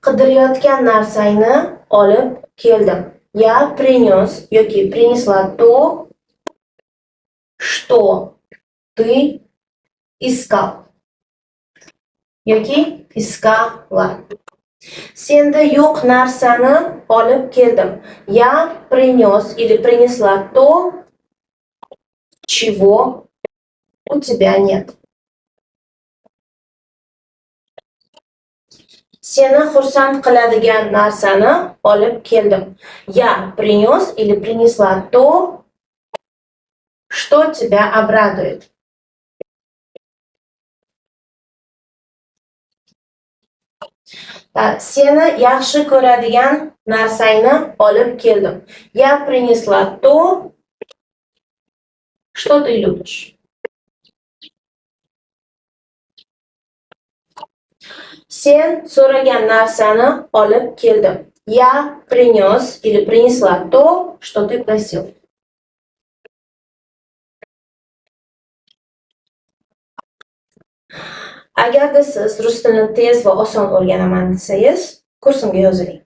Qidirayotgan narsangni olib keldim. Я принес yoki принесла то, что ты искал yoki искала. Senda yo'q narsani olib keldim. Я принес или принесла то, чего у тебя нет. Seni xursand qiladigan narsani olib keldim. Я принес или принесла то, что тебя обрадует. Seni yaxshi ko'radigan narsangni olib keldim. Я принесла то, что ты любишь. Sen so'ragan narsani olib keldim. Я принес или принесла то, что ты просил. Agarda siz rus tilini tez va oson o'rganaman desangiz, kursimga yoziling.